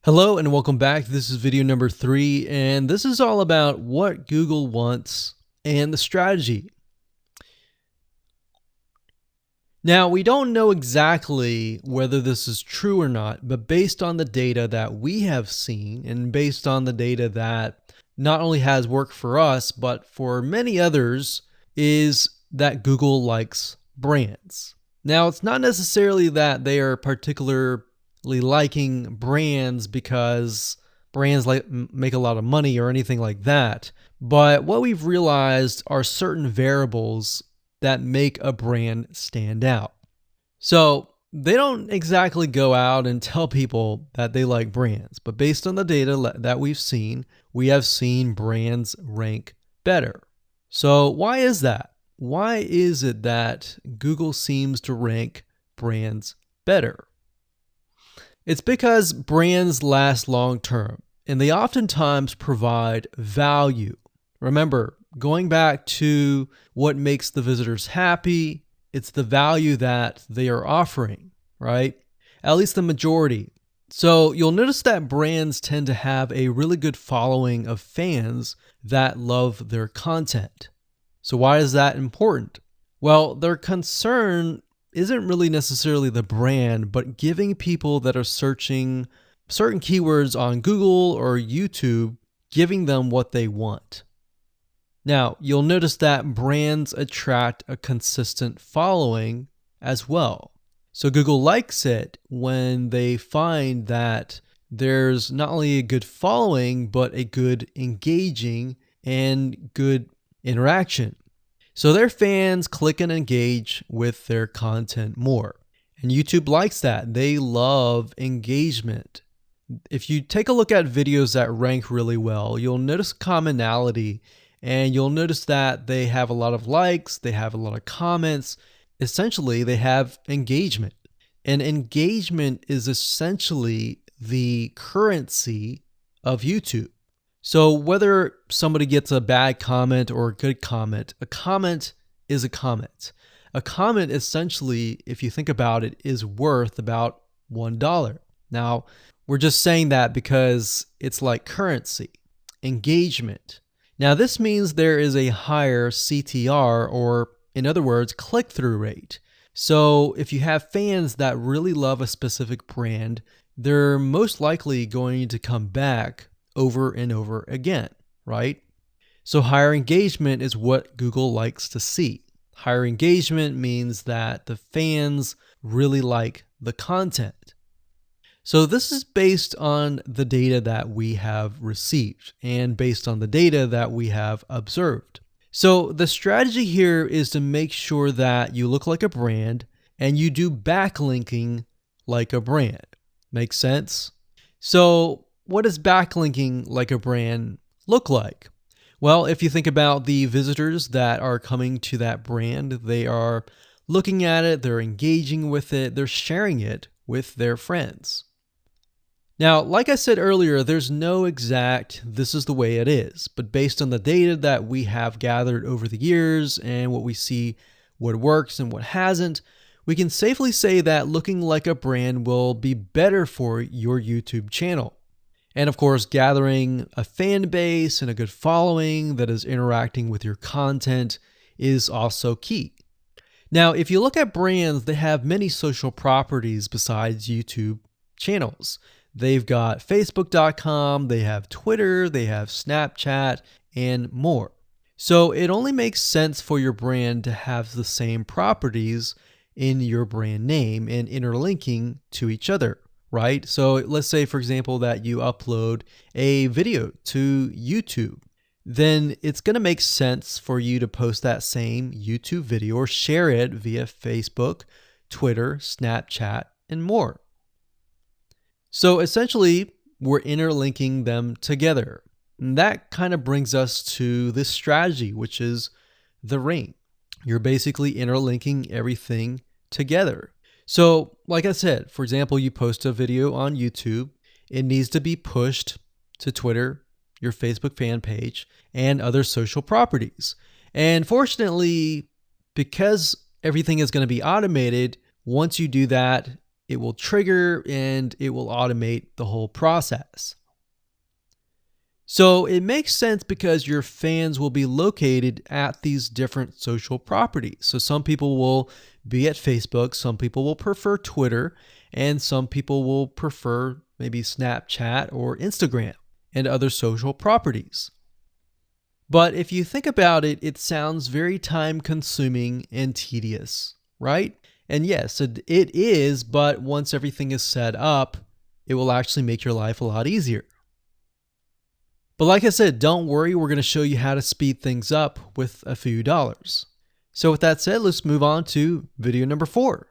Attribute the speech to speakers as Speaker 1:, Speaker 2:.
Speaker 1: Hello and welcome back. This is video number 3, and this is all about what Google wants and the strategy. Now, we don't know exactly whether this is true or not, but based on the data that we have seen and based on the data that not only has worked for us, but for many others, is that Google likes brands. Now, it's not necessarily that they are particularly liking brands because brands make a lot of money or anything like that. But what we've realized are certain variables that make a brand stand out. So they don't exactly go out and tell people that they like brands, but based on the data that we have seen brands rank better. So why is that? Why is it that Google seems to rank brands better? It's because brands last long term, and they oftentimes provide value. Remember, going back to what makes the visitors happy, it's the value that they are offering, right? At least the majority. So you'll notice that brands tend to have a really good following of fans that love their content. So why is that important? Well, their concern isn't really necessarily the brand, but giving people that are searching certain keywords on Google or YouTube, giving them what they want. Now, you'll notice that brands attract a consistent following as well. So Google likes it when they find that there's not only a good following, but a good engaging and good interaction. So their fans click and engage with their content more. And YouTube likes that. They love engagement. If you take a look at videos that rank really well, you'll notice commonality, and you'll notice that they have a lot of likes, they have a lot of comments. Essentially, they have engagement. And engagement is essentially the currency of YouTube. So whether somebody gets a bad comment or a good comment, a comment is a comment. A comment essentially, if you think about it, is worth about $1. Now, we're just saying that because it's like currency, engagement. Now, this means there is a higher CTR, or in other words, click-through rate. So if you have fans that really love a specific brand, they're most likely going to come back over and over again, right? So higher engagement is what Google likes to see. Higher engagement means that the fans really like the content. So this is based on the data that we have received and based on the data that we have observed. So the strategy here is to make sure that you look like a brand and you do backlinking like a brand. Make sense? So what does backlinking like a brand look like? Well, if you think about the visitors that are coming to that brand, they are looking at it, they're engaging with it, they're sharing it with their friends. Now, like I said earlier, there's no exact this is the way it is, but based on the data that we have gathered over the years and what we see, what works and what hasn't, we can safely say that looking like a brand will be better for your YouTube channel. And of course, gathering a fan base and a good following that is interacting with your content is also key. Now, if you look at brands, they have many social properties besides YouTube channels. They've got Facebook.com, they have Twitter, they have Snapchat, and more. So it only makes sense for your brand to have the same properties in your brand name and interlinking to each other. Right? So let's say, for example, that you upload a video to YouTube. Then it's going to make sense for you to post that same YouTube video or share it via Facebook, Twitter, Snapchat, and more. So essentially, we're interlinking them together. And that kind of brings us to this strategy, which is the ring. You're basically interlinking everything together. So, like I said, for example, you post a video on YouTube, it needs to be pushed to Twitter, your Facebook fan page, and other social properties. And fortunately, because everything is going to be automated, once you do that, it will trigger and it will automate the whole process. So it makes sense because your fans will be located at these different social properties. So some people will be at Facebook, some people will prefer Twitter, and some people will prefer maybe Snapchat or Instagram and other social properties. But if you think about it, it sounds very time consuming and tedious, right? And yes, it is, but once everything is set up, it will actually make your life a lot easier. But like I said, don't worry, we're going to show you how to speed things up with a few dollars. So with that said, let's move on to video number 4.